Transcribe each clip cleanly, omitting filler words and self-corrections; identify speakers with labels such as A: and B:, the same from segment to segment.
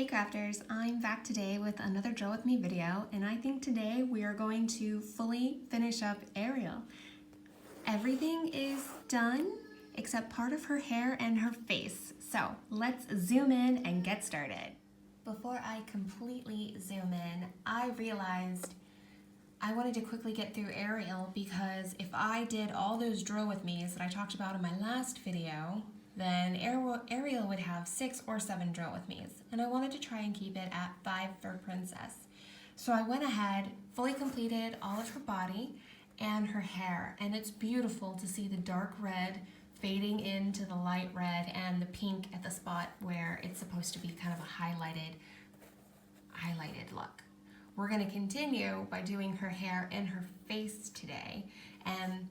A: Hey crafters, I'm back today with another Draw With Me video, and I think today we are going to fully finish up Ariel. Everything is done except part of her hair and her face, so let's zoom in and get started. Before I completely zoom in, I realized I wanted to quickly get through Ariel because if I did all those Draw With Me's that I talked about in my last video, then Ariel would have 6 or 7 Draw With Me's, and I wanted to try and keep it at 5 for Princess. So I went ahead, fully completed all of her body and her hair, and it's beautiful to see the dark red fading into the light red and the pink at the spot where it's supposed to be kind of a highlighted look. We're going to continue by doing her hair and her face today, and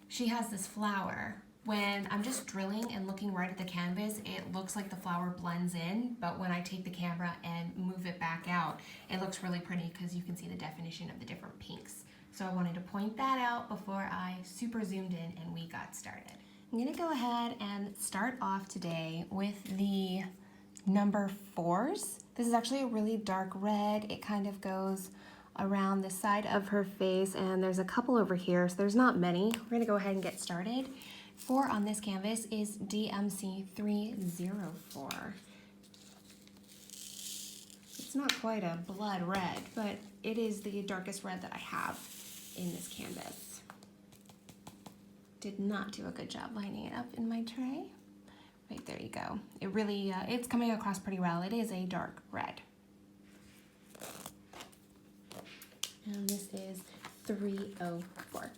A: she has this flower. When I'm just drilling and looking right at the canvas, it looks like the flower blends in, but when I take the camera and move it back out, it looks really pretty because you can see the definition of the different pinks. So I wanted to point that out before I super zoomed in and we got started. I'm gonna go ahead and start off today with the number 4s. This is actually a really dark red. It kind of goes around the side of her face, and there's a couple over here, so there's not many. We're gonna go ahead and get started. 4 on this canvas is DMC 304. It's not quite a blood red, but it is the darkest red that I have in this canvas. Did not do a good job lining it up in my tray. Right, there you go. It really, it's coming across pretty well. It is a dark red. And this is 304.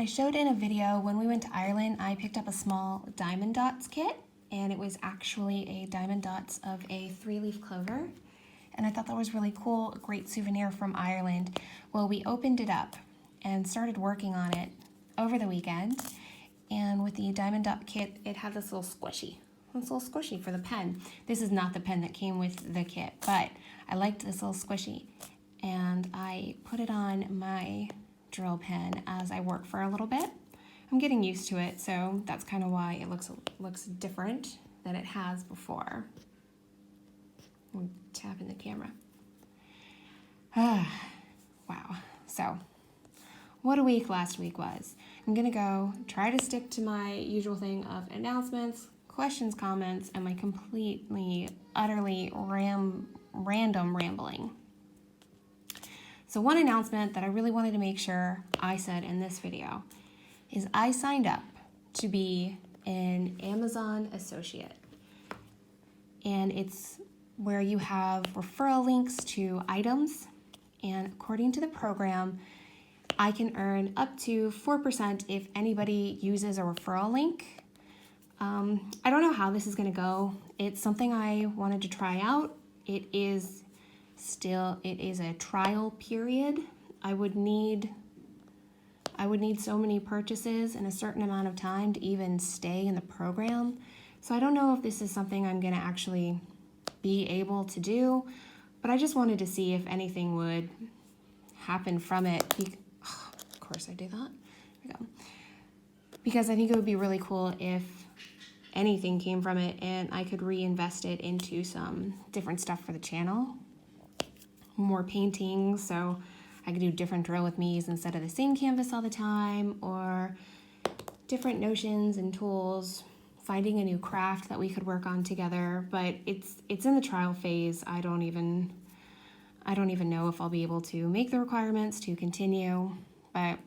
A: I showed in a video when we went to Ireland, I picked up a small diamond dots kit, and it was actually a diamond dots of a 3-leaf clover. And I thought that was really cool, a great souvenir from Ireland. Well, we opened it up and started working on it over the weekend. And with the diamond dot kit, it had this little squishy. This little squishy for the pen. This is not the pen that came with the kit, but I liked this little squishy. And I put it on my drill pen as I work for a little bit. I'm getting used to it, so that's kind of why it looks different than it has before. I'm tapping the camera. Wow. So, what a week last week was. I'm gonna go try to stick to my usual thing of announcements, questions, comments, and my completely, utterly random rambling. So one announcement that I really wanted to make sure I said in this video is I signed up to be an Amazon associate. And it's where you have referral links to items. And according to the program, I can earn up to 4% if anybody uses a referral link. I don't know how this is going to go. It's something I wanted to try out. It is a trial period. I would need so many purchases in a certain amount of time to even stay in the program. So I don't know if this is something I'm going to actually be able to do, but I just wanted to see if anything would happen from it. Of course I do that. There we go. Because I think it would be really cool if anything came from it and I could reinvest it into some different stuff for the channel. More paintings, so I could do different Draw With Me's instead of the same canvas all the time, or different notions and tools, finding a new craft that we could work on together. But it's in the trial phase. I don't even know if I'll be able to make the requirements to continue, but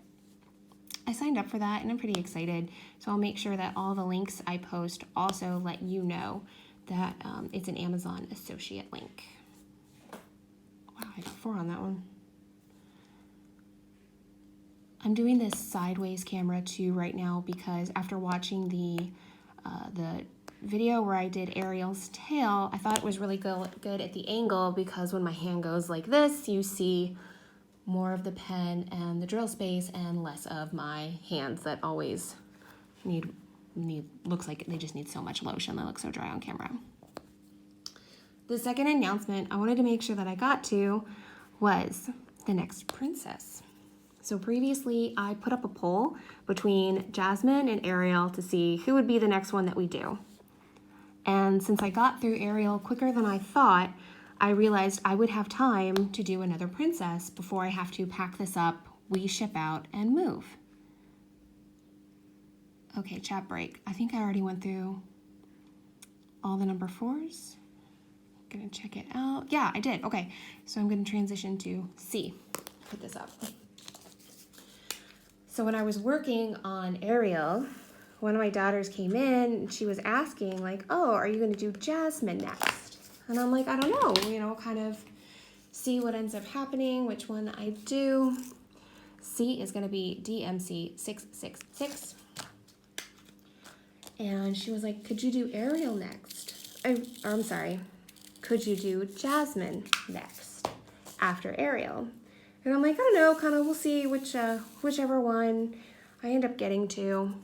A: I signed up for that and I'm pretty excited. So I'll make sure that all the links I post also let you know that it's an Amazon associate link. Wow, I got 4 on that one. I'm doing this sideways camera too right now because after watching the video where I did Ariel's tail, I thought it was really good at the angle because when my hand goes like this, you see more of the pen and the drill space and less of my hands that always looks like they just need so much lotion. They look so dry on camera. The second announcement I wanted to make sure that I got to was the next princess. So previously I put up a poll between Jasmine and Ariel to see who would be the next one that we do. And since I got through Ariel quicker than I thought, I realized I would have time to do another princess before I have to pack this up, we ship out, and move. Okay, chat break. I think I already went through all the number 4s. Gonna check it out. Yeah, I did. Okay, so I'm gonna transition to C. Put this up. So when I was working on Ariel, one of my daughters came in and she was asking like, oh, are you gonna do Jasmine next? And I'm like, I don't know, you know, kind of see what ends up happening, which one I do. C is gonna be DMC 666. And she was like, could you do Ariel next? I'm sorry, could you do Jasmine next after Ariel? And I'm like, I don't know, kind of, we'll see whichever one I end up getting to.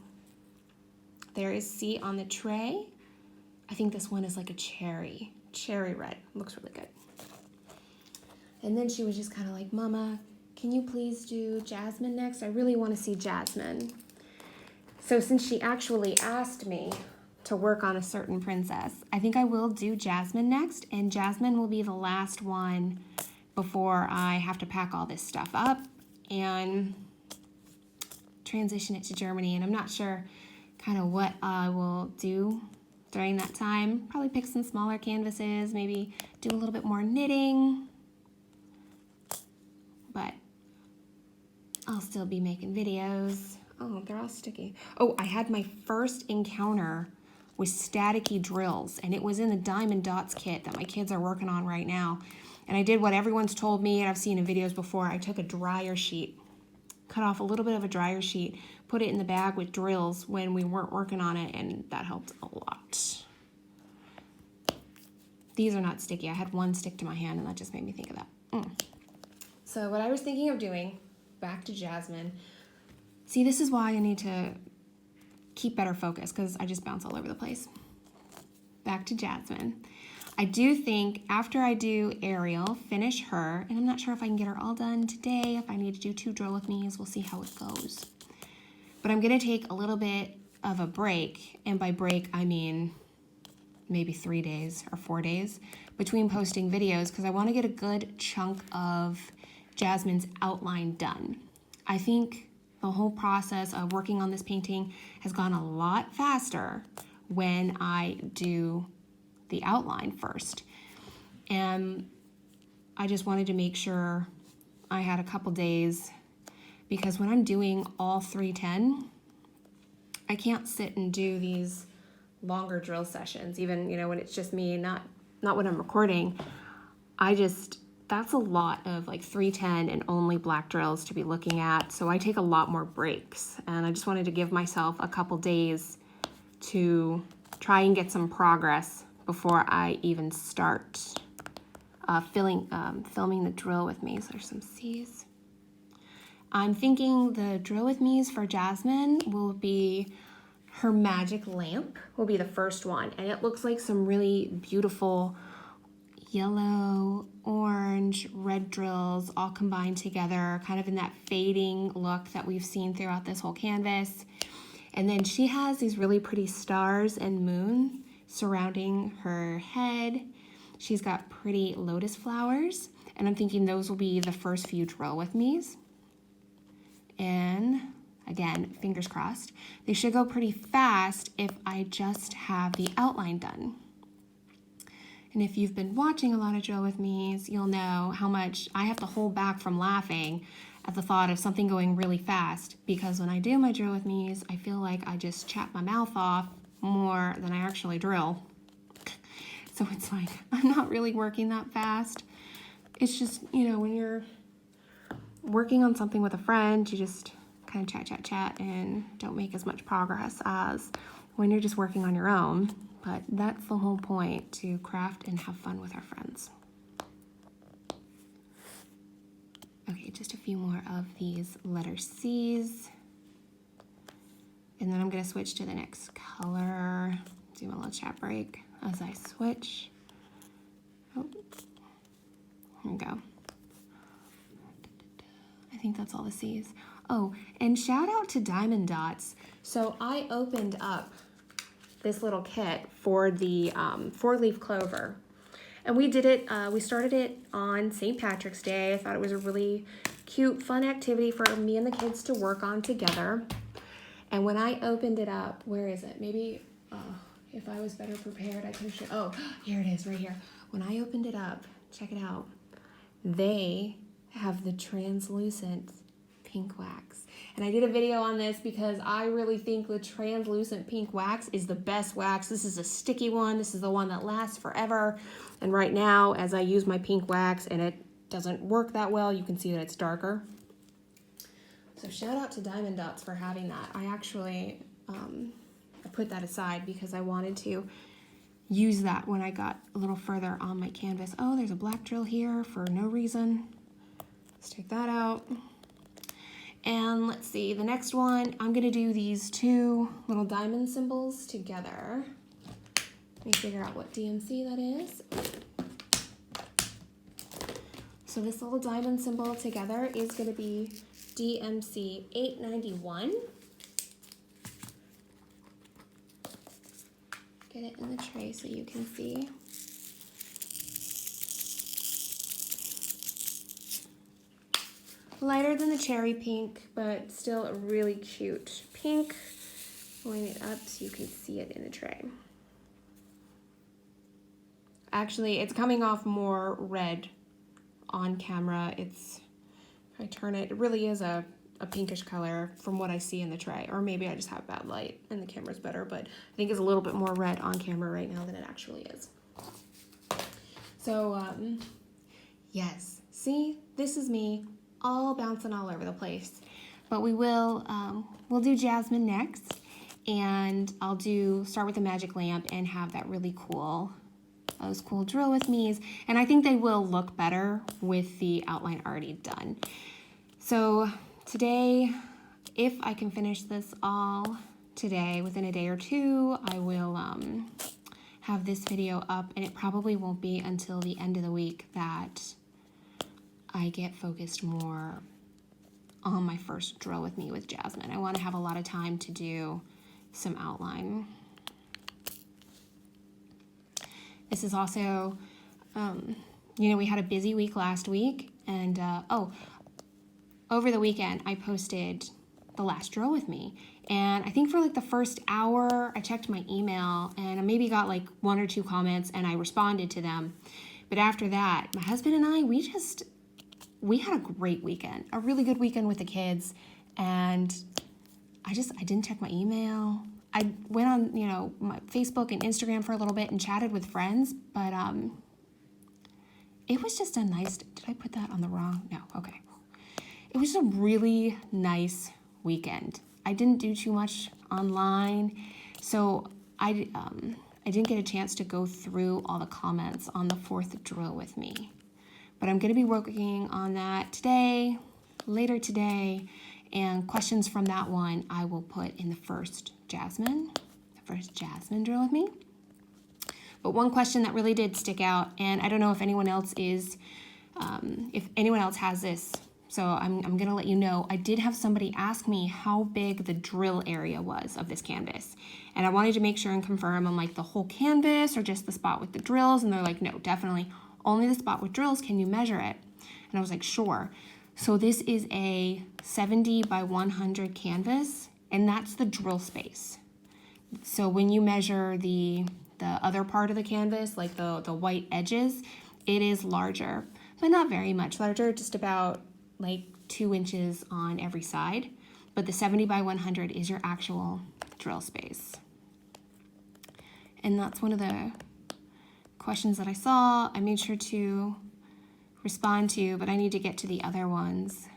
A: There is C on the tray. I think this one is like a cherry red. Looks really good. And then she was just kind of like, Mama, can you please do Jasmine next? I really want to see Jasmine. So since she actually asked me to work on a certain princess, I think I will do Jasmine next, and Jasmine will be the last one before I have to pack all this stuff up and transition it to Germany. And I'm not sure kind of what I will do during that time. Probably pick some smaller canvases, maybe do a little bit more knitting, but I'll still be making videos. Oh, they're all sticky. Oh, I had my first encounter with staticky drills, and it was in the Diamond Dots kit that my kids are working on right now. And I did what everyone's told me, and I've seen in videos before. I took a dryer sheet, cut off a little bit of a dryer sheet, put it in the bag with drills when we weren't working on it, and that helped a lot. These are not sticky. I had one stick to my hand, and that just made me think of that. So what I was thinking of doing, back to Jasmine. See, this is why I need to keep better focus, because I just bounce all over the place. Back to Jasmine. I do think after I do Ariel, finish her, and I'm not sure if I can get her all done today, if I need to do 2 drill with me's, we'll see how it goes. But I'm gonna take a little bit of a break, and by break, I mean maybe 3 days or 4 days between posting videos, because I wanna get a good chunk of Jasmine's outline done. I think the whole process of working on this painting has gone a lot faster when I do the outline first. And I just wanted to make sure I had a couple days, because when I'm doing all 310, I can't sit and do these longer drill sessions, even, you know, when it's just me, not when I'm recording. That's a lot of like 310 and only black drills to be looking at. So I take a lot more breaks, and I just wanted to give myself a couple days to try and get some progress before I even start filming the drill with me's. There's some C's. I'm thinking the drill with me's for Jasmine will be her magic lamp will be the first one, and it looks like some really beautiful yellow, orange, red drills all combined together, kind of in that fading look that we've seen throughout this whole canvas. And then she has these really pretty stars and moon surrounding her head. She's got pretty lotus flowers, and I'm thinking those will be the first few drill with me's. And again, fingers crossed, they should go pretty fast if I just have the outline done. And if you've been watching a lot of drill with me's, you'll know how much I have to hold back from laughing at the thought of something going really fast, because when I do my drill with me's, I feel like I just chat my mouth off more than I actually drill. So it's like, I'm not really working that fast. It's just, you know, when you're working on something with a friend, you just kind of chat and don't make as much progress as when you're just working on your own. But that's the whole point, to craft and have fun with our friends. Okay, just a few more of these letter C's. And then I'm gonna switch to the next color. Do a little chat break as I switch. Oh, here we go. I think that's all the C's. Oh, and shout out to Diamond Dots. So I opened up the this little kit for the 4-leaf clover. And we did it, we started it on St. Patrick's Day. I thought it was a really cute, fun activity for me and the kids to work on together. And when I opened it up, where is it? Maybe, if I was better prepared, I could have shown, oh, here it is, right here. When I opened it up, check it out. They have the translucent pink wax. And I did a video on this because I really think the translucent pink wax is the best wax. This is a sticky one. This is the one that lasts forever. And right now, as I use my pink wax and it doesn't work that well, you can see that it's darker. So shout out to Diamond Dots for having that. I actually, I put that aside because I wanted to use that when I got a little further on my canvas. Oh, there's a black drill here for no reason. Let's take that out. And let's see, the next one, I'm gonna do these 2 little diamond symbols together. Let me figure out what DMC that is. So this little diamond symbol together is gonna be DMC 891. Get it in the tray so you can see. Lighter than the cherry pink, but still a really cute pink. Line it up so you can see it in the tray. Actually, it's coming off more red on camera. If I turn it, it really is a pinkish color from what I see in the tray. Or maybe I just have bad light and the camera's better, but I think it's a little bit more red on camera right now than it actually is. So, yes, see, this is me all bouncing all over the place. But we will, we'll do Jasmine next, and I'll start with the magic lamp and have that really cool, those cool drill with me's, and I think they will look better with the outline already done. So today, if I can finish this all today, within a day or 2, I will have this video up, and it probably won't be until the end of the week that I get focused more on my first drill with me with Jasmine. I want to have a lot of time to do some outline. This is also, you know, we had a busy week last week, and over the weekend I posted the last drill with me, and I think for like the first hour I checked my email and I maybe got like 1 or 2 comments and I responded to them. But after that, my husband and I, we had a great weekend, a really good weekend with the kids, and I didn't check my email. I went on, you know, my Facebook and Instagram for a little bit and chatted with friends, but it was just a nice, did I put that on the wrong? No, okay. It was a really nice weekend. I didn't do too much online, so I didn't get a chance to go through all the comments on the 4th drill with me. But I'm going to be working on that today, later today, and questions from that one I will put in the first Jasmine drill with me. But one question that really did stick out, and I don't know if anyone else has this, so I'm going to let you know. I did have somebody ask me how big the drill area was of this canvas, and I wanted to make sure and confirm, I'm like, the whole canvas or just the spot with the drills? And they're like, no, definitely only the spot with drills. Can you measure it? And I was like, sure. So this is a 70 by 100 canvas, and that's the drill space. So when you measure the other part of the canvas, like the white edges, it is larger, but not very much larger, just about like 2 inches on every side. But the 70 by 100 is your actual drill space. And that's one of the questions that I saw. I made sure to respond to, but I need to get to the other ones.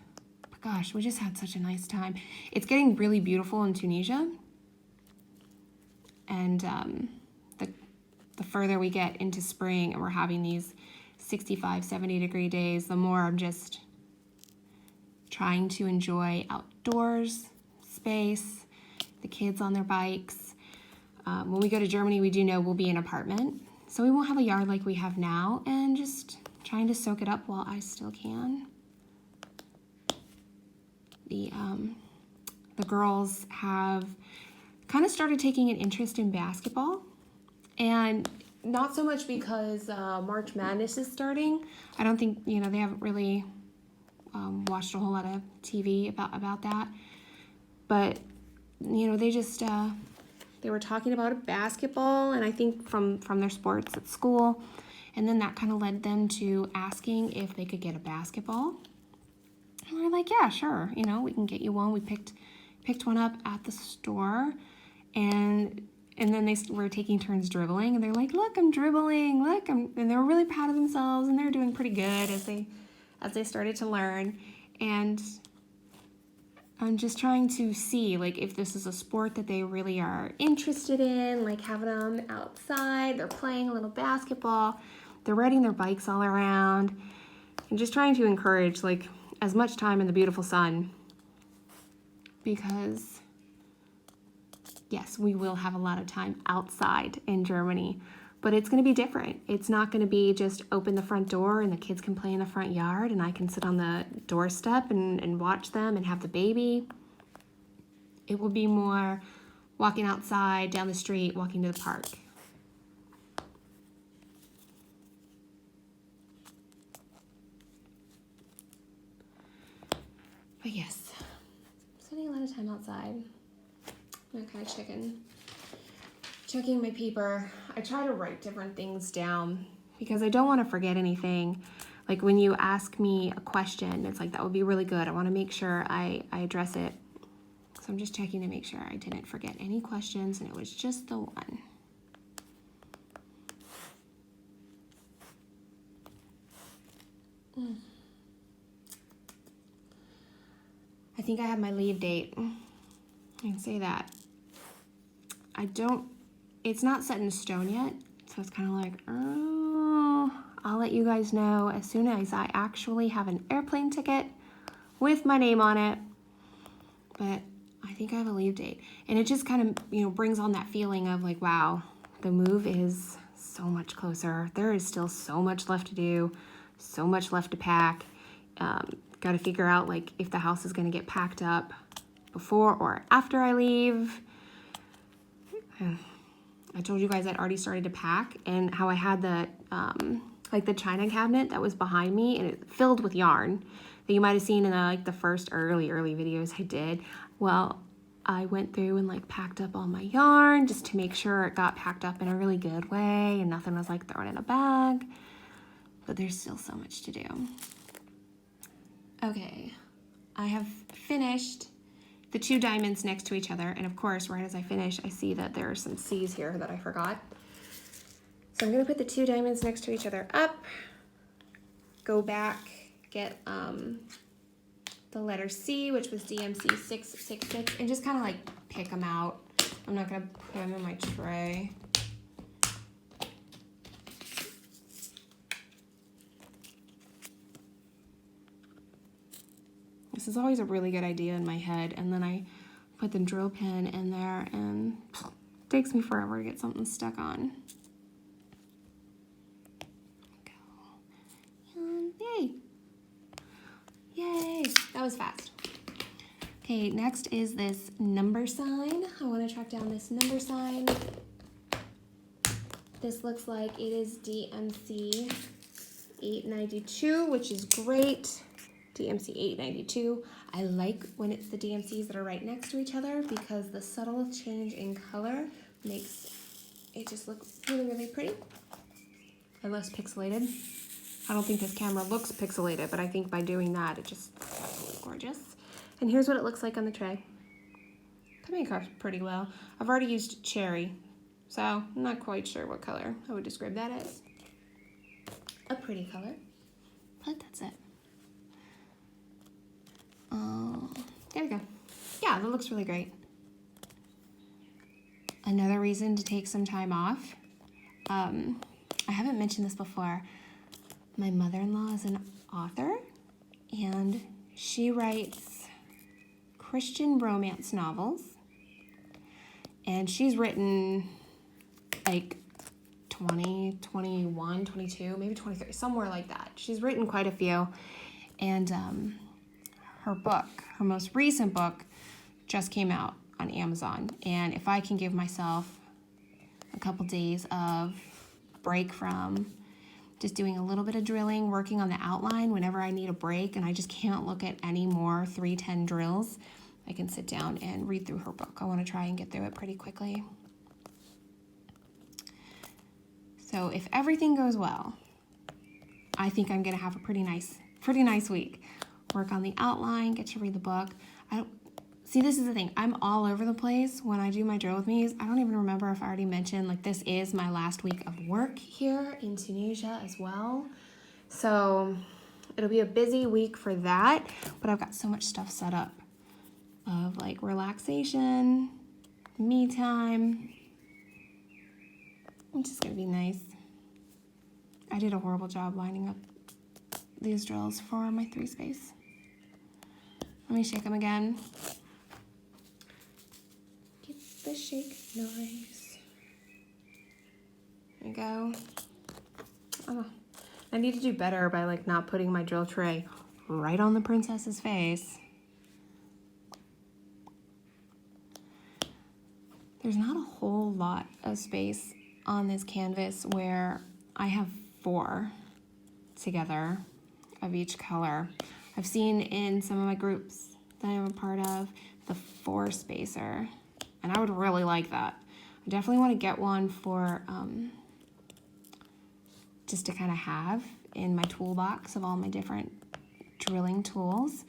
A: But gosh, we just had such a nice time. It's getting really beautiful in Tunisia, and the further we get into spring and we're having these 65, 70 degree days, the more I'm just trying to enjoy outdoors space, the kids on their bikes. When we go to Germany, we do know we'll be in an apartment, so we won't have a yard like we have now, and just trying to soak it up while I still can. The girls have kind of started taking an interest in basketball, and not so much because March Madness is starting. I don't think, they haven't really watched a whole lot of TV about that. But, they just, they were talking about basketball, and I think from their sports at school. And then that kind of led them to asking if they could get a basketball. And we're like, yeah, sure. We can get you one. We picked one up at the store, and then they were taking turns dribbling, and they're like, look, I'm dribbling, look, and they were really proud of themselves, and they were doing pretty good as they started to learn. And I'm just trying to see, like, if this is a sport that they really are interested in, like having them outside, they're playing a little basketball, they're riding their bikes all around, and just trying to encourage, like, as much time in the beautiful sun, because yes, we will have a lot of time outside in Germany, but it's going to be different. It's not going to be just open the front door and the kids can play in the front yard and I can sit on the doorstep and watch them and have the baby. It will be more walking outside, down the street, walking to the park. But yes, spending a lot of time outside. I'm kind of checking my paper. I try to write different things down because I don't want to forget anything. Like when you ask me a question, it's like, that would be really good. I want to make sure I address it. So I'm just checking to make sure I didn't forget any questions and it was just the one. I think I have my leave date. I can say that. It's not set in stone yet, so it's kind of like, oh, I'll let you guys know as soon as I actually have an airplane ticket with my name on it. But I think I have a leave date. And it just kind of, brings on that feeling of like, wow, the move is so much closer. There is still so much left to do, so much left to pack. Got to figure out like if the house is going to get packed up before or after I leave. I told you guys I'd already started to pack and how I had the like the china cabinet that was behind me and it filled with yarn that you might have seen in the first early videos I did. Well, I went through and like packed up all my yarn just to make sure it got packed up in a really good way and nothing was like thrown in a bag. But there's still so much to do. Okay, I have finished the 2 diamonds next to each other, and of course, right as I finish, I see that there are some C's here that I forgot. So I'm gonna put the 2 diamonds next to each other up, go back, get the letter C, which was DMC 666, and just kind of like pick them out. I'm not gonna put them in my tray. This is always a really good idea in my head, and then I put the drill pin in there and it takes me forever to get something stuck on. And yay! Yay! That was fast. Okay, next is this number sign. I want to track down this number sign. This looks like it is DMC 892, which is great. DMC 892. I like when it's the DMCs that are right next to each other because the subtle change in color makes it just look really, really pretty and less pixelated. I don't think this camera looks pixelated, but I think by doing that, it just looks gorgeous. And here's what it looks like on the tray. Coming across pretty well. I've already used cherry, so I'm not quite sure what color I would describe that as. A pretty color, but that's it. There we go. Yeah, that looks really great. Another reason to take some time off. I haven't mentioned this before. My mother-in-law is an author, and she writes Christian romance novels. And she's written like 20, 21, 22, maybe 23, somewhere like that. She's written quite a few. And her book, her most recent book, just came out on Amazon. And if I can give myself a couple days of break from just doing a little bit of drilling, working on the outline whenever I need a break and I just can't look at any more 310 drills, I can sit down and read through her book. I want to try and get through it pretty quickly. So if everything goes well, I think I'm going to have a pretty nice week. Work on the outline, get to read the book. See, this is the thing. I'm all over the place when I do my drill with me's. I don't even remember if I already mentioned, like, this is my last week of work here in Tunisia as well. So it'll be a busy week for that, but I've got so much stuff set up of like relaxation, me time, which is gonna be nice. I did a horrible job lining up these drills for my 3 space. Let me shake them again. Get the shake noise. There we go. Oh, I need to do better by like not putting my drill tray right on the princess's face. There's not a whole lot of space on this canvas where I have 4 together of each color. I've seen in some of my groups that I'm a part of the 4 spacer, and I would really like that. I definitely want to get one for just to kind of have in my toolbox of all my different drilling tools,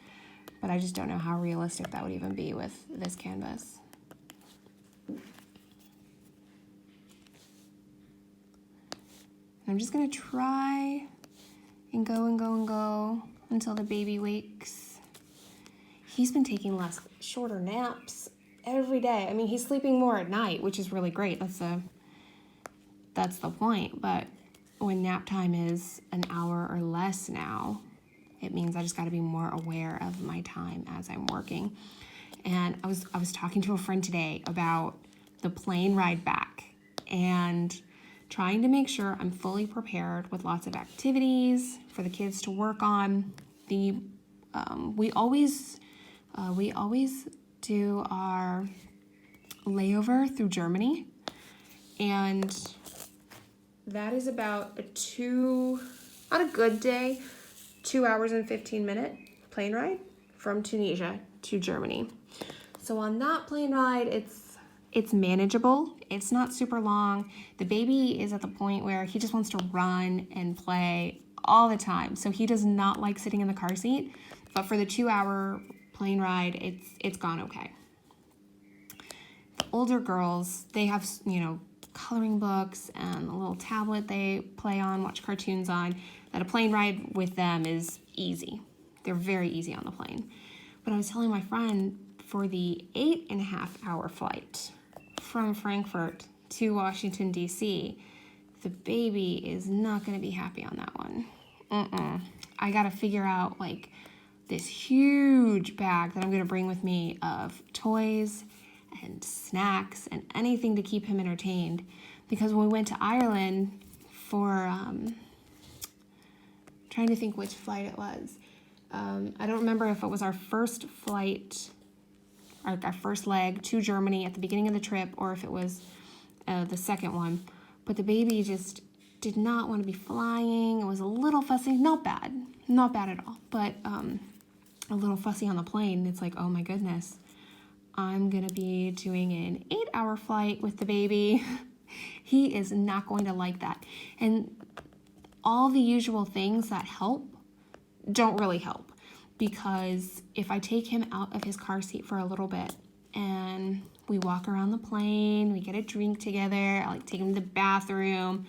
A: but I just don't know how realistic that would even be with this canvas. I'm just gonna try and go until the baby wakes. He's been taking shorter naps every day. I mean, he's sleeping more at night, which is really great. That's the point. But when nap time is an hour or less now, it means I just got to be more aware of my time as I'm working. And I was talking to a friend today about the plane ride back and trying to make sure I'm fully prepared with lots of activities for the kids to work on. We always do our layover through Germany, and that is about on a good day, 2 hours and 15-minute plane ride from Tunisia to Germany. So on that plane ride, it's manageable. It's not super long. The baby is at the point where he just wants to run and play all the time. So he does not like sitting in the car seat. But for the 2-hour plane ride, it's gone okay. The older girls, they have, coloring books and a little tablet they play on, watch cartoons on, that a plane ride with them is easy. They're very easy on the plane. But I was telling my friend, for the 8.5-hour flight from Frankfurt to Washington, D.C., the baby is not going to be happy on that one. I got to figure out, like, this huge bag that I'm going to bring with me of toys and snacks and anything to keep him entertained. Because when we went to Ireland for, trying to think which flight it was. I don't remember if it was our first flight, our first leg to Germany at the beginning of the trip, or if it was the second one. But the baby just did not want to be flying. It was a little fussy. Not bad at all. But a little fussy on the plane. It's like, oh my goodness, I'm going to be doing an 8-hour flight with the baby. He is not going to like that. And all the usual things that help don't really help. Because if I take him out of his car seat for a little bit and we walk around the plane, we get a drink together, I like take him to the bathroom,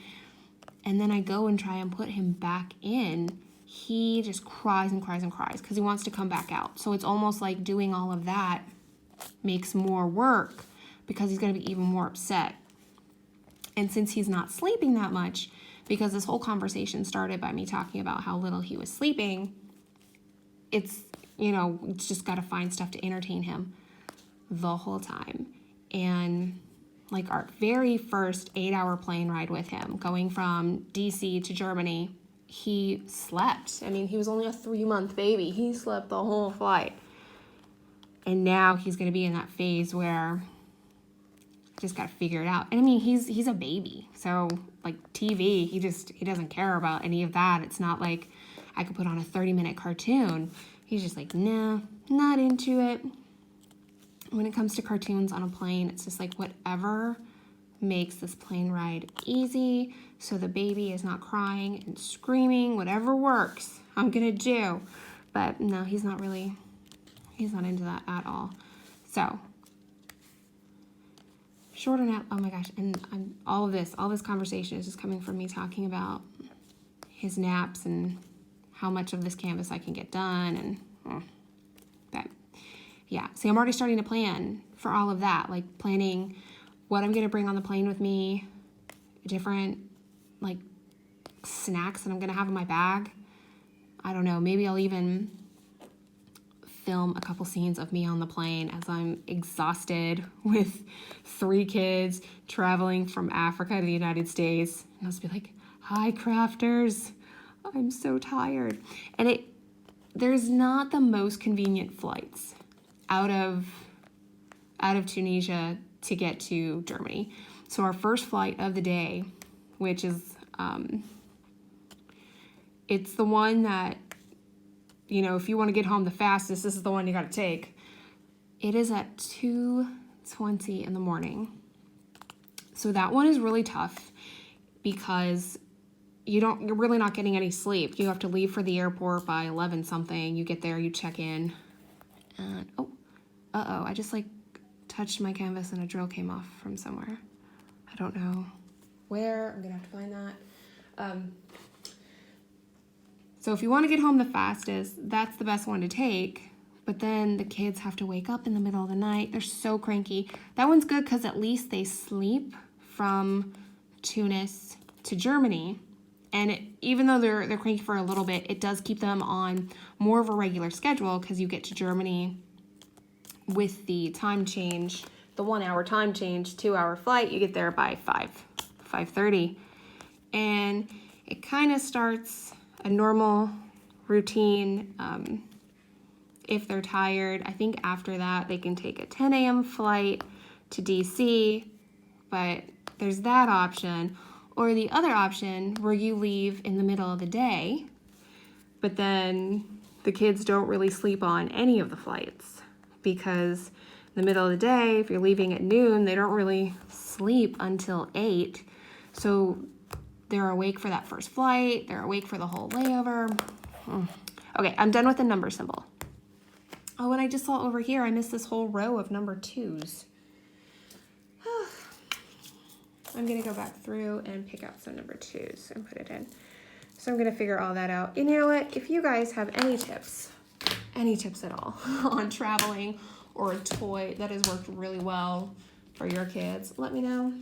A: and then I go and try and put him back in, he just cries and cries and cries because he wants to come back out. So it's almost like doing all of that makes more work because he's going to be even more upset. And since he's not sleeping that much, because this whole conversation started by me talking about how little he was sleeping, it's just got to find stuff to entertain him the whole time. And like our very first 8-hour plane ride with him, going from DC to Germany, he slept. I mean, he was only a 3-month baby. He slept the whole flight. And now he's going to be in that phase where I just got to figure it out. And I mean, he's a baby. So like TV, he doesn't care about any of that. It's not like I could put on a 30-minute cartoon. He's just like, no, not into it. When it comes to cartoons on a plane, it's just like whatever makes this plane ride easy so the baby is not crying and screaming, whatever works, I'm gonna do. But no, he's not into that at all. So, shorter nap, oh my gosh, and all this conversation is just coming from me talking about his naps and how much of this canvas I can get done, and but yeah, see, I'm already starting to plan for all of that, like planning what I'm gonna bring on the plane with me, different like snacks that I'm gonna have in my bag. I don't know, maybe I'll even film a couple scenes of me on the plane as I'm exhausted with 3 kids traveling from Africa to the United States. And I'll just be like, hi, crafters, I'm so tired. And there's not the most convenient flights out of Tunisia to get to Germany. So our first flight of the day, which is, it's the one that, you know, if you want to get home the fastest, this is the one you got to take. It is at 2:20 in the morning. So that one is really tough because you're really not getting any sleep. You have to leave for the airport by 11 something. You get there, you check in, and I just like touched my canvas and a drill came off from somewhere. I don't know where. I'm gonna have to find that. So if you want to get home the fastest, that's the best one to take. But then the kids have to wake up in the middle of the night. They're so cranky. That one's good because at least they sleep from Tunis to Germany. And even though they're cranky for a little bit, it does keep them on more of a regular schedule because you get to Germany with the time change, the 1 hour time change, 2 hour flight. You get there by 5:30. And it kind of starts a normal routine. If they're tired, I think after that they can take a 10 a.m. flight to DC, but there's that option. Or the other option where you leave in the middle of the day, but then the kids don't really sleep on any of the flights because in the middle of the day, if you're leaving at noon, they don't really sleep until 8. So they're awake for that first flight. They're awake for the whole layover. Okay, I'm done with the number symbol. Oh, and I just saw over here, I missed this whole row of number 2s. I'm going to go back through and pick out some number 2s and put it in. So I'm going to figure all that out. And you know what? If you guys have any tips at all on traveling or a toy that has worked really well for your kids, let me know.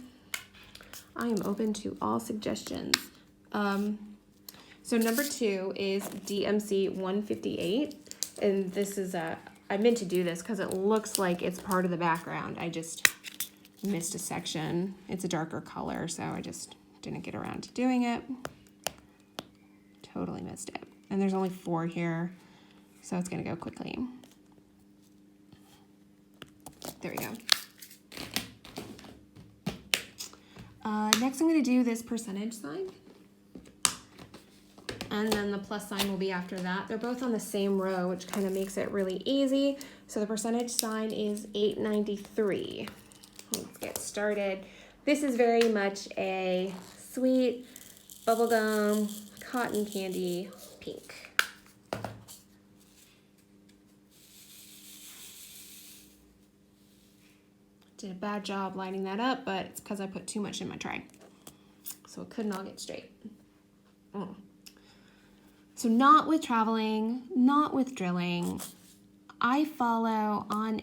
A: I am open to all suggestions. So number 2 is DMC 158. And this is I meant to do this because it looks like it's part of the background. I just missed a section. It's a darker color, so I just didn't get around to doing it. Totally missed it. And there's only 4 here, so it's gonna go quickly. There we go. Next I'm gonna do this percentage sign. And then the plus sign will be after that. They're both on the same row, which kind of makes it really easy. So the percentage sign is 893. Let's get started. This is very much a sweet bubblegum cotton candy pink. Did a bad job lining that up, but it's because I put too much in my tray. So it couldn't all get straight. So not with traveling, not with drilling. I follow on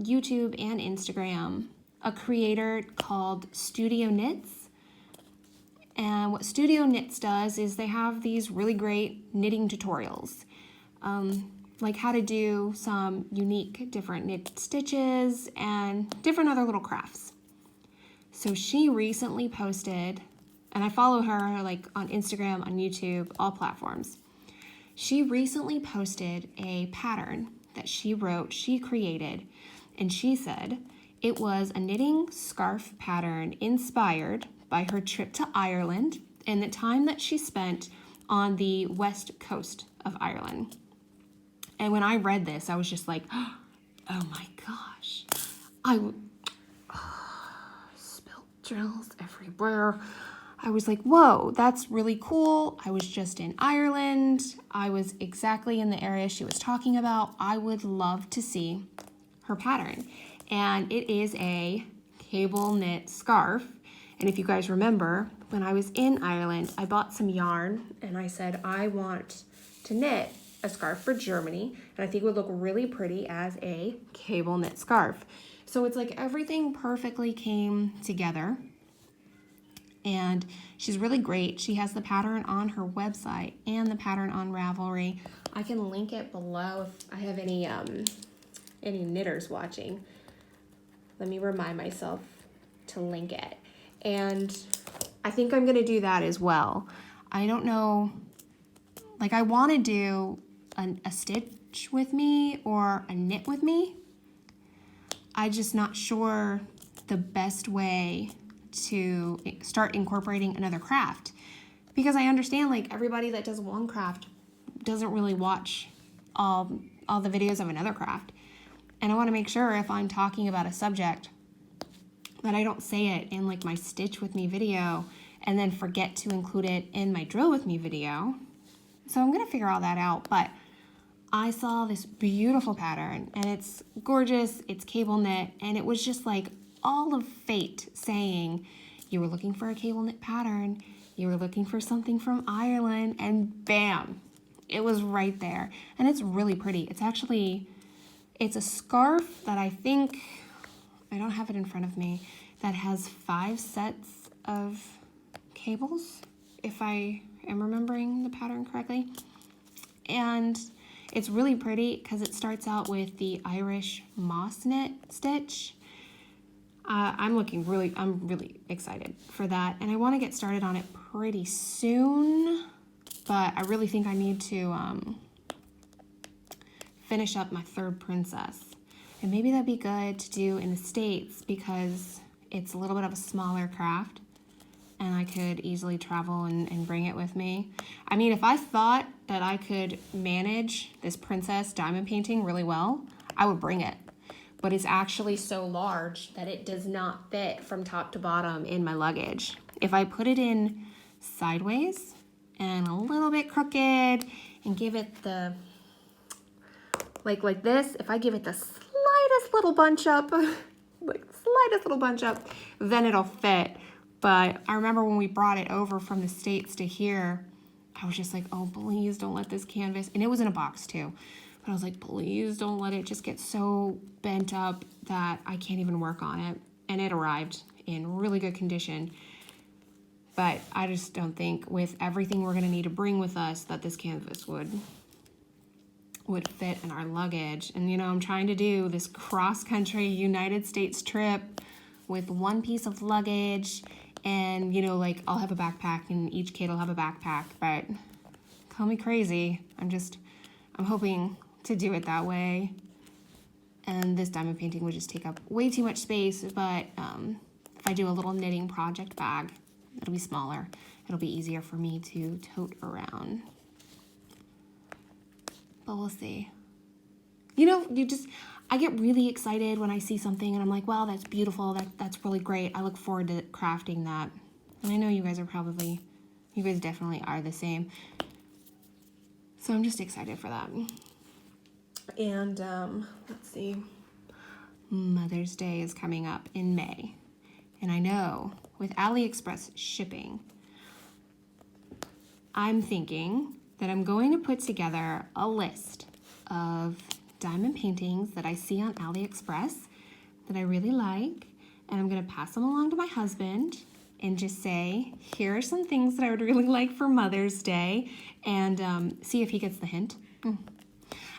A: YouTube and Instagram a creator called Studio Knits. And what Studio Knits does is they have these really great knitting tutorials, like how to do some unique different knit stitches and different other little crafts. So she recently posted, and I follow her like on Instagram, on YouTube, all platforms. She recently posted a pattern that she wrote, she created, and she said it was a knitting scarf pattern inspired by her trip to Ireland and the time that she spent on the west coast of Ireland. And when I read this, I was just like, oh my gosh. Spilt drills everywhere. I was like, whoa, that's really cool. I was just in Ireland. I was exactly in the area she was talking about. I would love to see her pattern. And it is a cable knit scarf. And if you guys remember, when I was in Ireland, I bought some yarn and I said, I want to knit a scarf for Germany. And I think it would look really pretty as a cable knit scarf. So it's like everything perfectly came together. And she's really great. She has the pattern on her website and the pattern on Ravelry. I can link it below if I have any knitters watching. Let me remind myself to link it. And I think I'm gonna do that as well. I don't know, like I wanna do a stitch with me or a knit with me. I'm just not sure the best way to start incorporating another craft, because I understand like everybody that does one craft doesn't really watch all the videos of another craft. And I want to make sure if I'm talking about a subject that I don't say it in like my stitch with me video and then forget to include it in my drill with me video. So I'm going to figure all that out. But I saw this beautiful pattern and it's gorgeous. It's cable knit. And it was just like all of fate saying, you were looking for a cable knit pattern. You were looking for something from Ireland, and bam, it was right there. And it's really pretty. It's a scarf that I think, I don't have it in front of me, that has 5 sets of cables, if I am remembering the pattern correctly. And it's really pretty because it starts out with the Irish moss knit stitch. I'm really excited for that. And I want to get started on it pretty soon, but I really think I need to finish up my 3rd princess. And maybe that'd be good to do in the States because it's a little bit of a smaller craft and I could easily travel and bring it with me. I mean, if I thought that I could manage this princess diamond painting really well, I would bring it. But it's actually so large that it does not fit from top to bottom in my luggage. If I put it in sideways and a little bit crooked and give it the, like this, if I give it the slightest little bunch up, then it'll fit. But I remember when we brought it over from the States to here, I was just like, oh, please don't let this canvas, and it was in a box too. But I was like, please don't let it just get so bent up that I can't even work on it. And it arrived in really good condition. But I just don't think with everything we're gonna need to bring with us that this canvas would fit in our luggage. And you know, I'm trying to do this cross-country United States trip with 1 piece of luggage. And you know, like I'll have a backpack and each kid will have a backpack, but call me crazy. I'm hoping to do it that way. And this diamond painting would just take up way too much space, but if I do a little knitting project bag, it'll be smaller. It'll be easier for me to tote around. But we'll see. You know, I get really excited when I see something and I'm like, wow, that's beautiful. That's really great. I look forward to crafting that. And I know you guys definitely are the same. So I'm just excited for that. And let's see, Mother's Day is coming up in May. And I know with AliExpress shipping, I'm thinking that I'm going to put together a list of diamond paintings that I see on AliExpress that I really like. And I'm going to pass them along to my husband and just say, here are some things that I would really like for Mother's Day, and see if he gets the hint.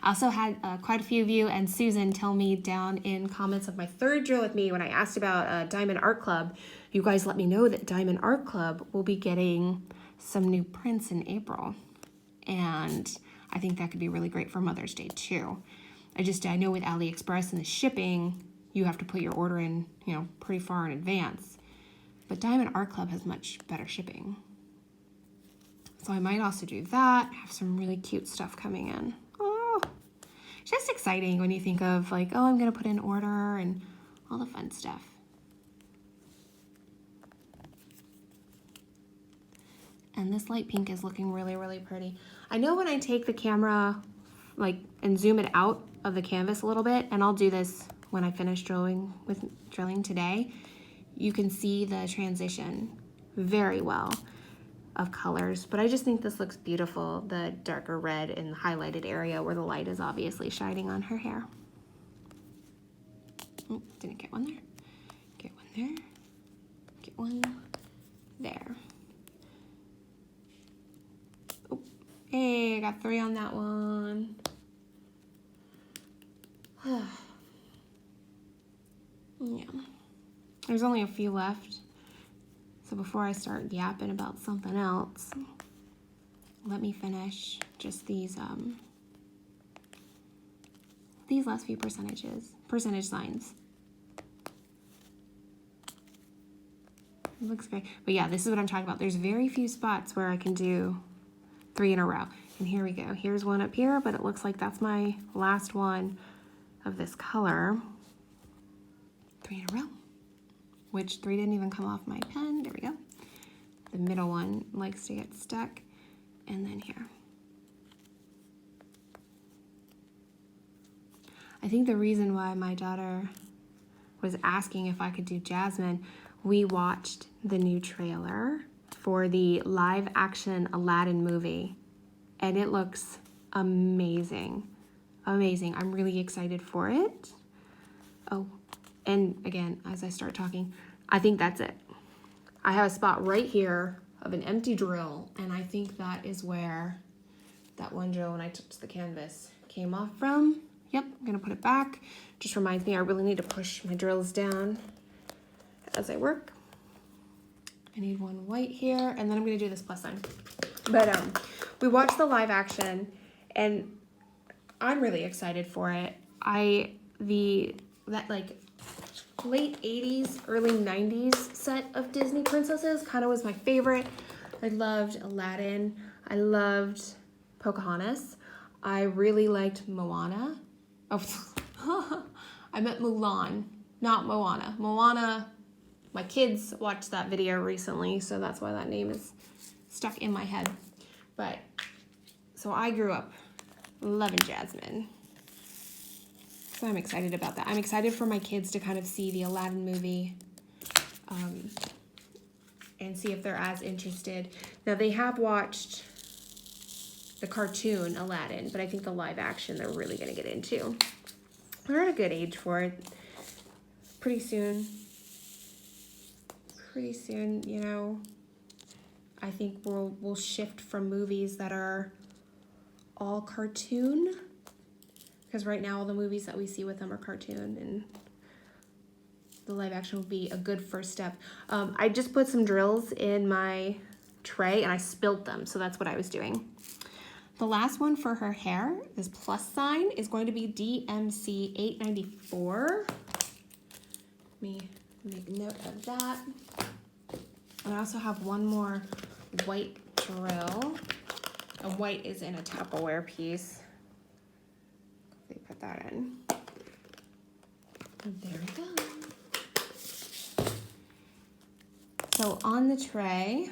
A: I also had quite a few of you and Susan tell me down in comments of my 3rd drill with me when I asked about Diamond Art Club. You guys let me know that Diamond Art Club will be getting some new prints in April. And I think that could be really great for Mother's Day too. I know with AliExpress and the shipping, you have to put your order in, you know, pretty far in advance. But Diamond Art Club has much better shipping. So I might also do that. Have some really cute stuff coming in. Oh, it's just exciting when you think of like, oh, I'm gonna put in order and all the fun stuff. And this light pink is looking really, really pretty. I know when I take the camera like and zoom it out of the canvas a little bit, and I'll do this when I finish drilling today, you can see the transition very well of colors. But I just think this looks beautiful, the darker red in the highlighted area where the light is obviously shining on her hair. Oh, didn't get one there. Get one there. Get one there. Oh, hey, I got 3 on that one. Yeah, there's only a few left. So before I start yapping about something else, let me finish just these last few percentage lines. It looks great. But yeah, this is what I'm talking about. There's very few spots where I can do 3 in a row. And here we go. Here's one up here, but it looks like that's my last one of this color. 3 in a row, which 3 didn't even come off my pen. There we go. The middle one likes to get stuck. And then here. I think the reason why my daughter was asking if I could do Jasmine, we watched the new trailer for the live action Aladdin movie, and it looks amazing. Amazing. I'm really excited for it. Oh, and again, as I start talking, I think that's it. I have a spot right here of an empty drill, and I think that is where that one drill when I touched the canvas came off from. Yep, I'm gonna put it back. Just reminds me I really need to push my drills down as I work. I need one white here, and then I'm gonna do this plus sign. But we watched the live action, and I'm really excited for it. That like late 80s, early 90s set of Disney princesses kind of was my favorite. I loved Aladdin. I loved Pocahontas. I really liked Moana. Oh, I meant Mulan, not Moana. Moana, my kids watched that video recently, so that's why that name is stuck in my head. But, so I grew up loving Jasmine. So I'm excited about that. I'm excited for my kids to kind of see the Aladdin movie and see if they're as interested. Now, they have watched the cartoon Aladdin, but I think the live action they're really going to get into. They're at a good age for it. Pretty soon, you know, I think we'll shift from movies that are all cartoon, because right now all the movies that we see with them are cartoon, and the live action will be a good first step. I just put some drills in my tray and I spilled them, so that's what I was doing. The last one for her hair, this plus sign, is going to be DMC 894. Let me make note of that. And I also have one more white drill. And white is in a Tupperware piece. Let me put that in. And there we go. So on the tray,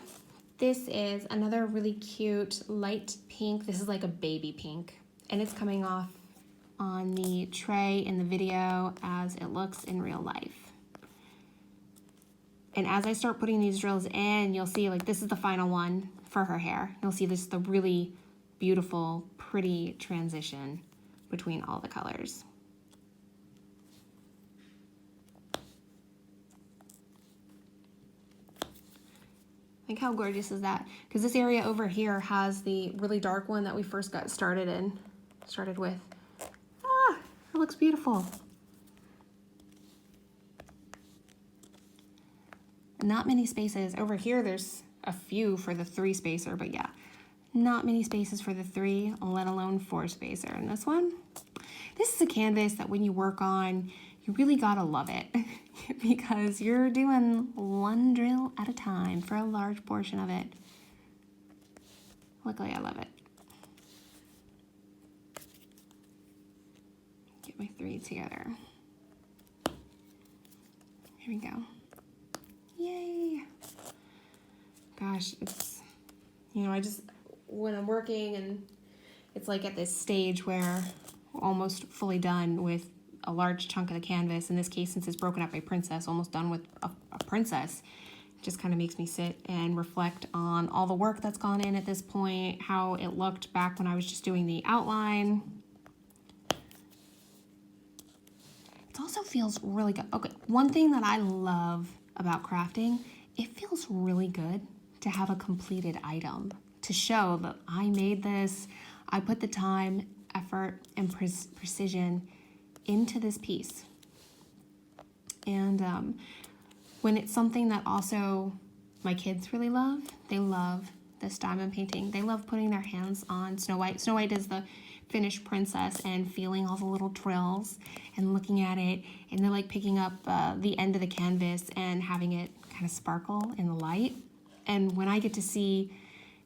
A: this is another really cute light pink. This is like a baby pink, and it's coming off on the tray in the video as it looks in real life. And as I start putting these drills in, you'll see like this is the final one for her hair. You'll see this the really beautiful, pretty transition between all the colors. Like how gorgeous is that? Because this area over here has the really dark one that we first got started with. Ah, it looks beautiful. Not many spaces. Over here there's a few for the 3 spacer, but yeah, not many spaces for the 3, let alone 4 spacer. And this one, this is a canvas that when you work on, you really gotta love it because you're doing one drill at a time for a large portion of it. Luckily, I love it. Get my 3 together. Here we go. Yay. Gosh, it's, you know, when I'm working and it's like at this stage where we're almost fully done with a large chunk of the canvas. In this case, since it's broken up by princess, almost done with a princess, it just kind of makes me sit and reflect on all the work that's gone in at this point, how it looked back when I was just doing the outline. It also feels really good. Okay, one thing that I love about crafting, it feels really good to have a completed item, to show that I made this, I put the time, effort, and precision into this piece. And when it's something that also my kids really love, they love this diamond painting. They love putting their hands on Snow White. Snow White is the finished princess and feeling all the little trills and looking at it, and they're like picking up the end of the canvas and having it kind of sparkle in the light. And when I get to see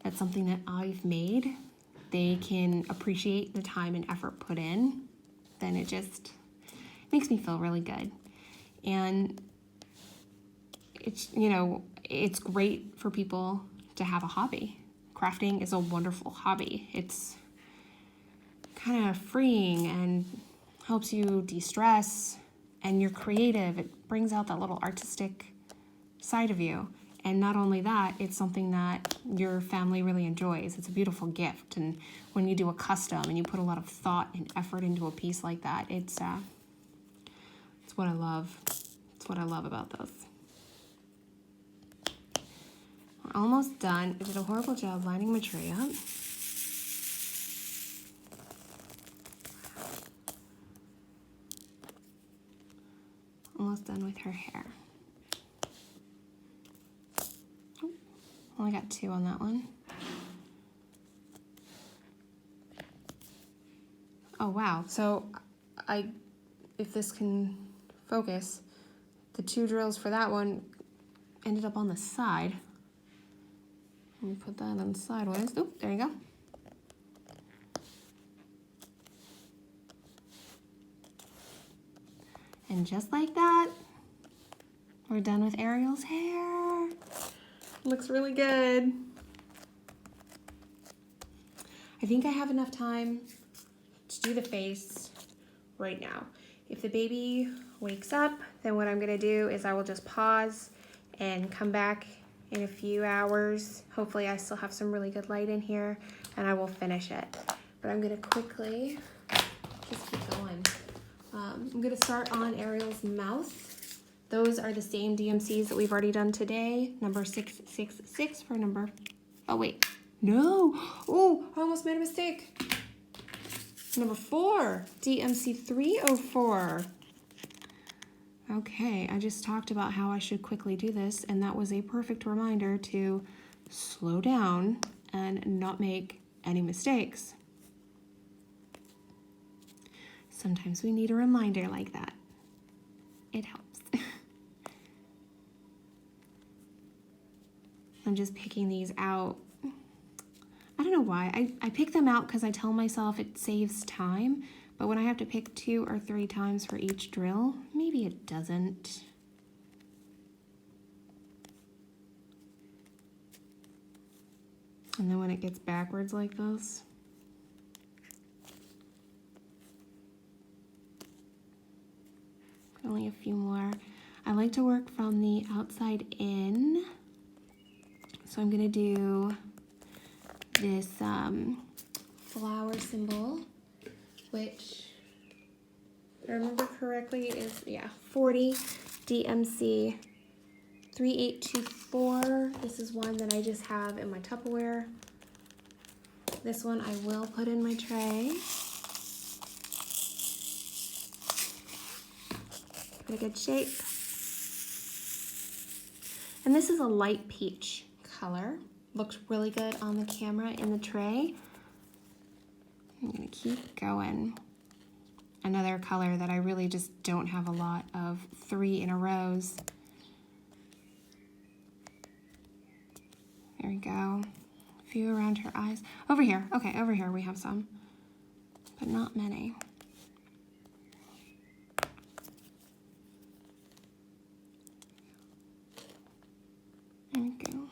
A: that's something that I've made, they can appreciate the time and effort put in, then it just makes me feel really good. And it's, you know, it's great for people to have a hobby. Crafting is a wonderful hobby. It's kind of freeing and helps you de-stress, and you're creative. It brings out that little artistic side of you. And not only that, it's something that your family really enjoys. It's a beautiful gift. And when you do a custom and you put a lot of thought and effort into a piece like that, it's what I love. It's what I love about this. We're almost done. I did a horrible job lining my tray up. Almost done with her hair. Oh, only got 2 on that one. Oh wow, so if this can focus, the 2 drills for that one ended up on the side. Let me put that on sideways. Oh, there you go. And just like that, we're done with Ariel's hair. Looks really good. I think I have enough time to do the face right now. If the baby wakes up, then what I'm gonna do is I will just pause and come back in a few hours. Hopefully I still have some really good light in here, and I will finish it. But I'm gonna quickly just keep going. I'm gonna start on Ariel's mouth. Those are the same DMCs that we've already done today. Number 666 for number, oh wait, no. Oh, I almost made a mistake. Number 4, DMC 304. Okay, I just talked about how I should quickly do this, and that was a perfect reminder to slow down and not make any mistakes. Sometimes we need a reminder like that. It helps. I'm just picking these out. I don't know why. I pick them out because I tell myself it saves time, but when I have to pick 2 or 3 times for each drill, maybe it doesn't. And then when it gets backwards like this, only a few more. I like to work from the outside in. So I'm gonna do this flower symbol, which, if I remember correctly, is, yeah, 40 DMC 3824. This is one that I just have in my Tupperware. This one I will put in my tray. Get a good shape. And this is a light peach color. looks really good on the camera in the tray. I'm gonna keep going. Another color that I really just don't have a lot of, 3 in a rows. There we go. A few around her eyes. Over here, okay, over here we have some, but not many. There we go.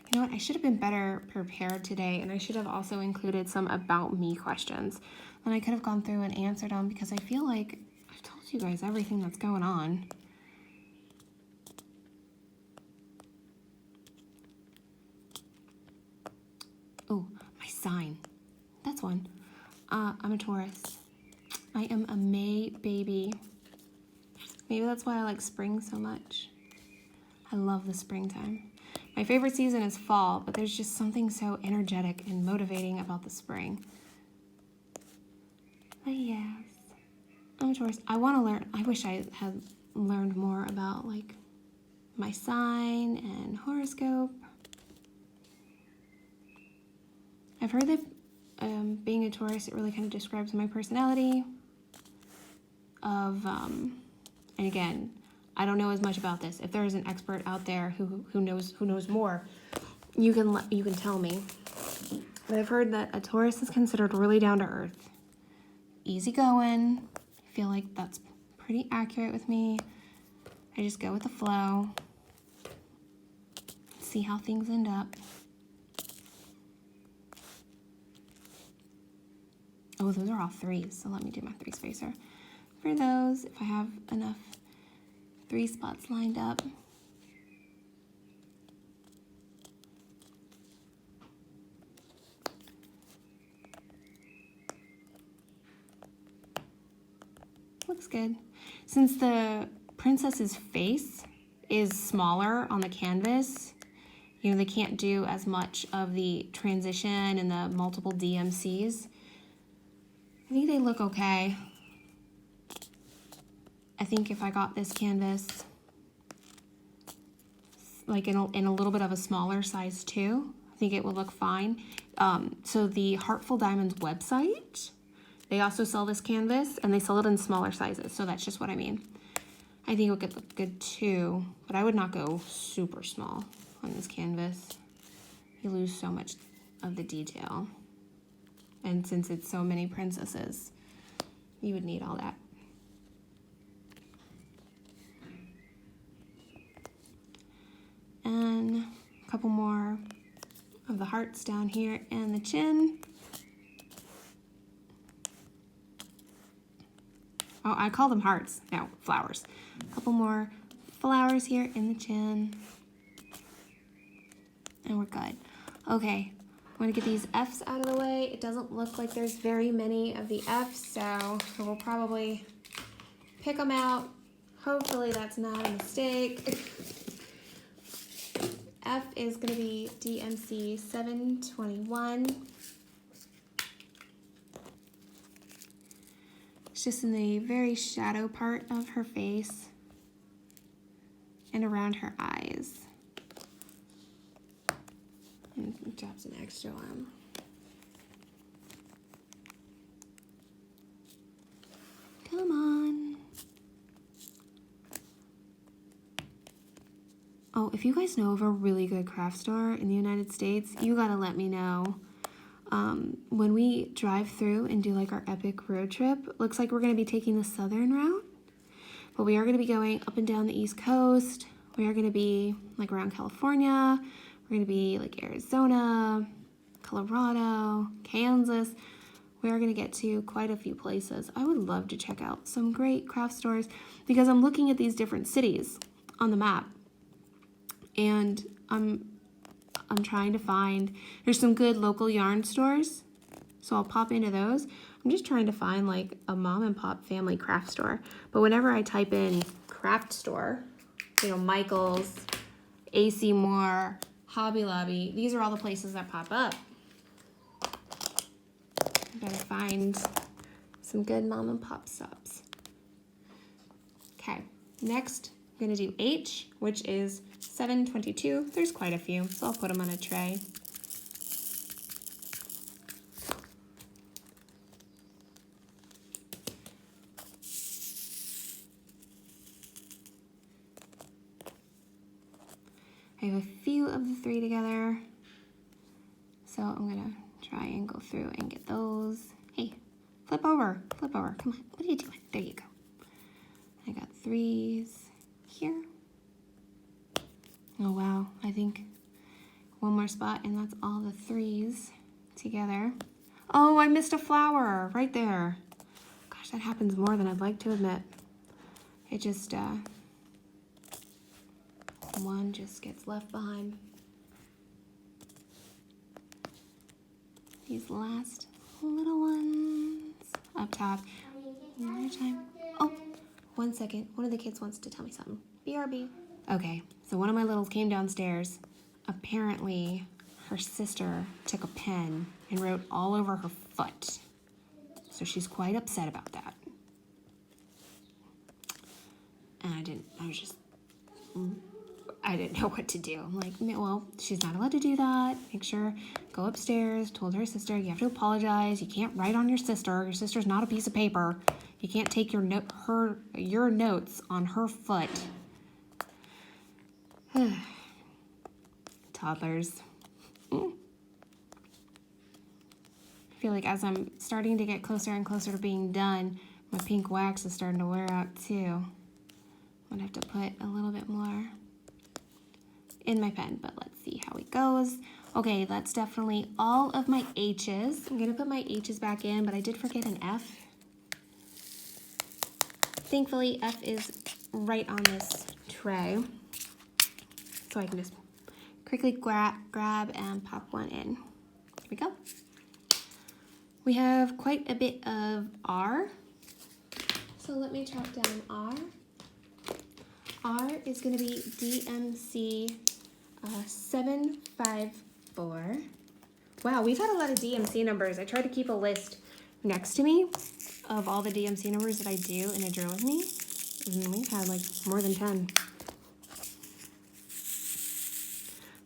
A: You know what, I should have been better prepared today, and I should have also included some about me questions. And I could have gone through and answered them, because I feel like I've told you guys everything that's going on. Oh, my sign. That's one. I'm a Taurus. I am a May baby. Maybe that's why I like spring so much. I love the springtime. My favorite season is fall, but there's just something so energetic and motivating about the spring. But yes, I'm a Taurus. I want to learn. I wish I had learned more about like my sign and horoscope. I've heard that being a Taurus, it really kind of describes my personality. And again, I don't know as much about this. If there is an expert out there who knows more, you can tell me. But I've heard that a Taurus is considered really down to earth, easygoing. I feel like that's pretty accurate with me. I just go with the flow, see how things end up. Oh, those are all 3s, so let me do my 3 spacer. For those, if I have enough 3 spots lined up. Looks good. Since the princess's face is smaller on the canvas, you know, they can't do as much of the transition and the multiple DMCs. I think they look okay. I think if I got this canvas like in a little bit of a smaller size too, I think it will look fine. So the Heartful Diamonds website, they also sell this canvas, and they sell it in smaller sizes, so that's just what I mean. I think it would look good too, but I would not go super small on this canvas. You lose so much of the detail. And since it's so many princesses, you would need all that. And a couple more of the hearts down here and the chin. Oh, I call them hearts. No, flowers. A couple more flowers here in the chin. And we're good. Okay, I'm gonna get these F's out of the way. It doesn't look like there's very many of the F's, so we'll probably pick them out. Hopefully that's not a mistake. F is gonna be DMC 721. It's just in the very shadow part of her face and around her eyes. And drop some extra on. Come on. Oh, if you guys know of a really good craft store in the United States, you gotta let me know. When we drive through and do like our epic road trip, looks like we're gonna be taking the southern route, but we are gonna be going up and down the East Coast. We are gonna be like around California. We're gonna be like Arizona, Colorado, Kansas. We are gonna get to quite a few places. I would love to check out some great craft stores because I'm looking at these different cities on the map, and I'm trying to find, there's some good local yarn stores, so I'll pop into those. I'm just trying to find like a mom and pop family craft store. But whenever I type in craft store, you know, Michael's, AC Moore, Hobby Lobby, these are all the places that pop up. I gotta find some good mom and pop stops. Okay, next I'm gonna do H, which is 722. There's quite a few, so I'll put them on a tray. I have a few of the 3 together, so I'm gonna try and go through and get those. Hey, flip over, come on, what are you doing? There you go. I got 3s here. Oh wow, I think one more spot and that's all the 3s together. Oh, I missed a flower right there. Gosh, that happens more than I'd like to admit. It just, one just gets left behind. These last little ones up top. One more time. Oh, 1 second. One of the kids wants to tell me something. BRB. Okay, so one of my littles came downstairs. Apparently, her sister took a pen and wrote all over her foot. So she's quite upset about that. And I didn't know what to do. I'm like, well, she's not allowed to do that. Make sure, go upstairs. Told her sister, you have to apologize. You can't write on your sister. Your sister's not a piece of paper. You can't take your notes on her foot. Toddlers. I feel like as I'm starting to get closer and closer to being done, my pink wax is starting to wear out too. I'm gonna have to put a little bit more in my pen, but let's see how it goes. Okay, that's definitely all of my H's. I'm gonna put my H's back in, but I did forget an F. Thankfully, F is right on this tray, so I can just quickly grab and pop one in. Here we go. We have quite a bit of R, so let me chop down R. R is going to be DMC 754. Wow, we've had a lot of DMC numbers. I try to keep a list next to me of all the DMC numbers that I do in a drill with me. And we've had like more than 10.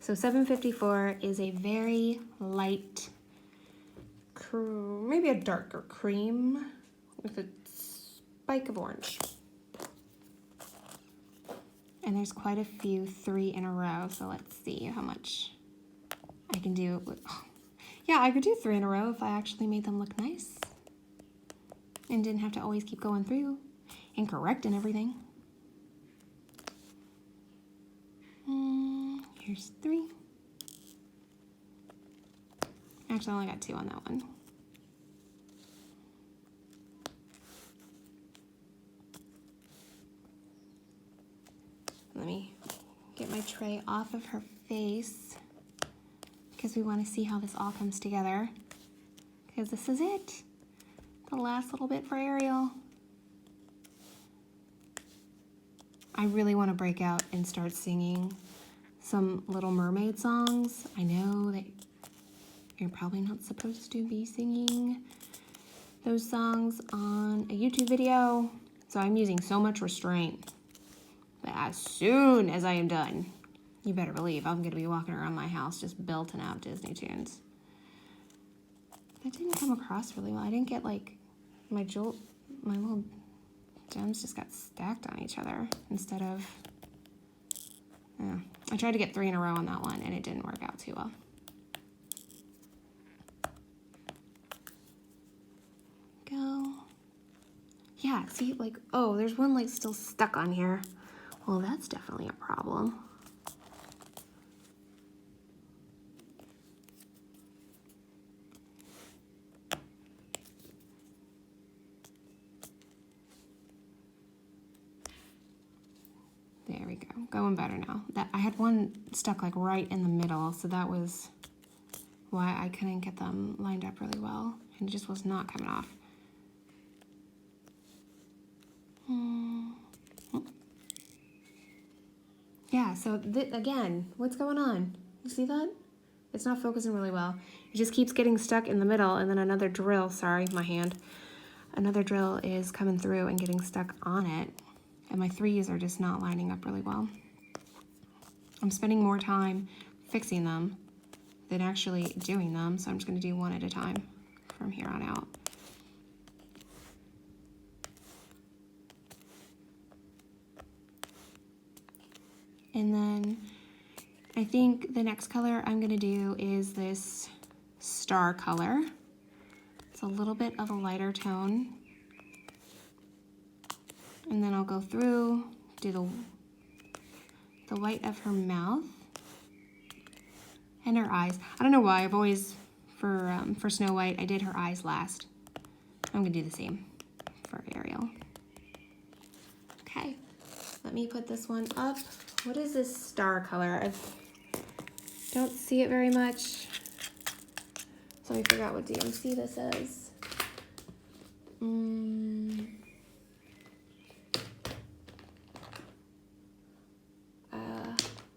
A: So 754 is a very light, maybe a darker cream with a spike of orange. And there's quite a few 3 in a row, so let's see how much I can do. Yeah, I could do 3 in a row if I actually made them look nice and didn't have to always keep going through and correcting everything. Here's 3. Actually, I only got 2 on that one. Let me get my tray off of her face because we want to see how this all comes together. Because this is it. The last little bit for Ariel. I really want to break out and start singing some Little Mermaid songs. I know that you're probably not supposed to be singing those songs on a YouTube video, so I'm using so much restraint. But as soon as I am done, you better believe I'm going to be walking around my house just belting out Disney tunes. That didn't come across really well. I didn't get like my little gems just got stacked on each other instead of, yeah. I tried to get 3 in a row on that one and it didn't work out too well. Go. Yeah, see, like, oh, there's one like still stuck on here. Well, that's definitely a problem. There we go, going better now. I had one stuck like right in the middle, so that was why I couldn't get them lined up really well, and it just was not coming off. Yeah, so again, what's going on? You see that? It's not focusing really well. It just keeps getting stuck in the middle, and then another drill, sorry, my hand. Another drill is coming through and getting stuck on it, and my 3s are just not lining up really well. I'm spending more time fixing them than actually doing them, so I'm just going to do one at a time from here on out. And then I think the next color I'm going to do is this star color. It's a little bit of a lighter tone. And then I'll go through, do the white of her mouth and her eyes. I don't know why, I've always, for Snow White, I did her eyes last. I'm going to do the same for Ariel. Okay, let me put this one up. What is this star color? I don't see it very much. So let me figure out what DMC this is.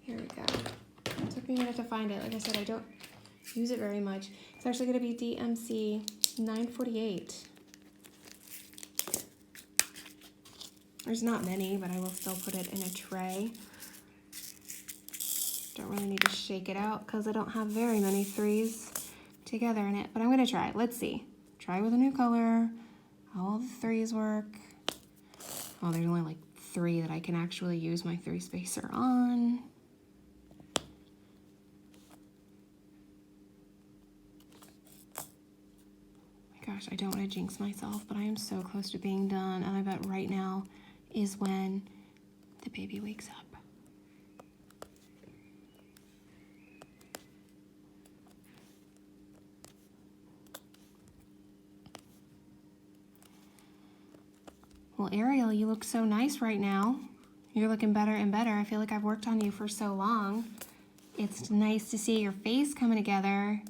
A: Here we go. It took me a minute to find it. Like I said, I don't use it very much. It's actually going to be DMC 948. There's not many, but I will still put it in a tray. Don't really need to shake it out because I don't have very many threes together in it, but I'm gonna try. Let's see. Try with a new color. How all the threes work. Oh, there's only like 3 that I can actually use my 3 spacer on. Gosh, I don't want to jinx myself, but I am so close to being done, and I bet right now is when the baby wakes up. Well, Ariel, you look so nice right now. You're looking better and better. I feel like I've worked on you for so long. It's nice to see your face coming together.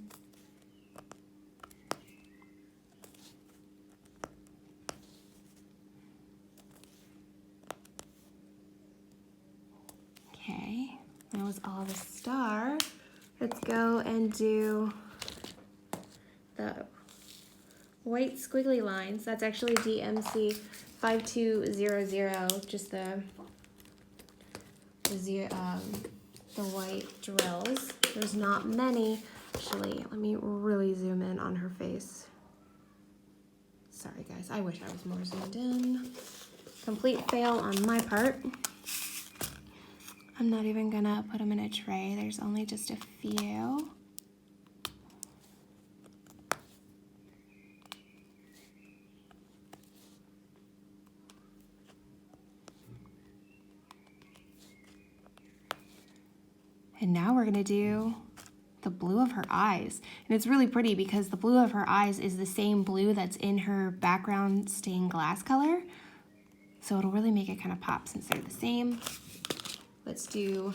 A: Okay, that was all the star. Let's go and do the white squiggly lines. That's actually DMC 5200, just the white drills. There's not many. Actually, let me really zoom in on her face. Sorry guys, I wish I was more zoomed in. Complete fail on my part. I'm not even gonna put them in a tray. There's only just a few. And now we're gonna do the blue of her eyes. And it's really pretty because the blue of her eyes is the same blue that's in her background stained glass color. So it'll really make it kind of pop since they're the same. Let's do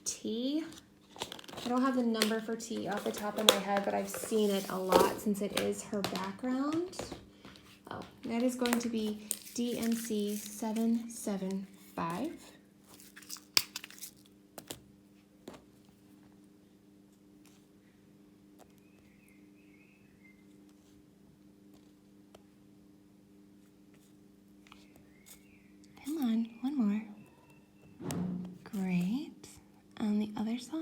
A: T. I don't have the number for T off the top of my head, but I've seen it a lot since it is her background. Oh, that is going to be DMC 775. Come on, one more. Great. On the other side.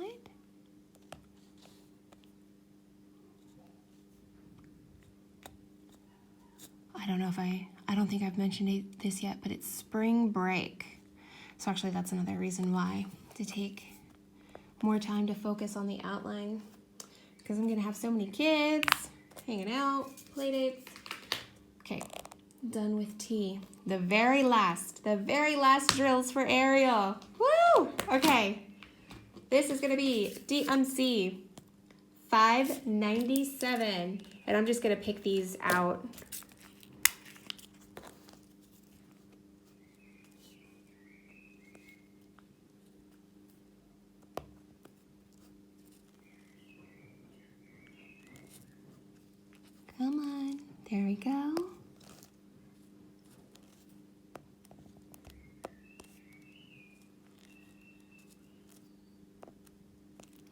A: I don't think I've mentioned this yet, but it's spring break. So actually that's another reason why to take more time to focus on the outline, because I'm gonna have so many kids hanging out, play dates. Okay, done with T. The very last drills for Ariel. Woo! Okay, this is gonna be DMC 597, and I'm just gonna pick these out. Come on, there we go.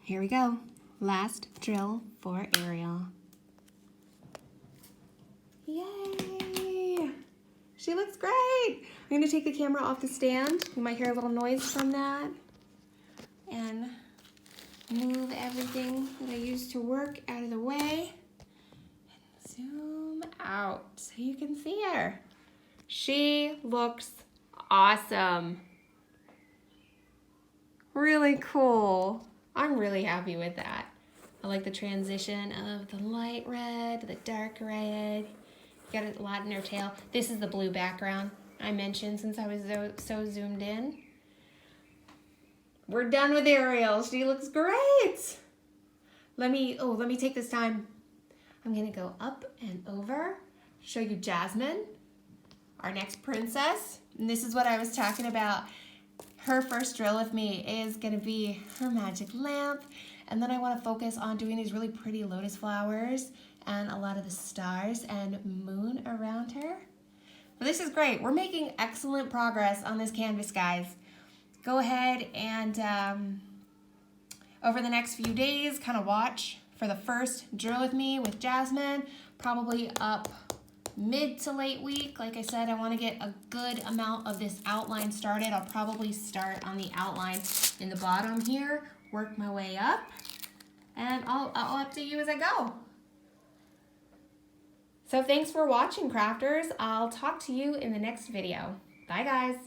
A: Here we go. Last drill for Ariel. Yay! She looks great! I'm gonna take the camera off the stand. You might hear a little noise from that. and move everything that I used to work out of the way. And zoom out so you can see her. She looks awesome. Really cool. I'm really happy with that. I like the transition of the light red to the dark red. Got a lot in her tail. This is the blue background I mentioned since I was so zoomed in. We're done with Ariel. She looks great. Let me take this time. I'm gonna go up and over, show you Jasmine, our next princess. And this is what I was talking about. Her first drill with me is gonna be her magic lamp. And then I wanna focus on doing these really pretty lotus flowers and a lot of the stars and moon around her. But this is great. We're making excellent progress on this canvas, guys. Go ahead and over the next few days, kind of watch for the first drill with me with Jasmine, probably up mid to late week. Like I said, I want to get a good amount of this outline started. I'll probably start on the outline in the bottom here, work my way up, and I'll update you as I go. So thanks for watching, crafters. I'll talk to you in the next video. Bye, guys.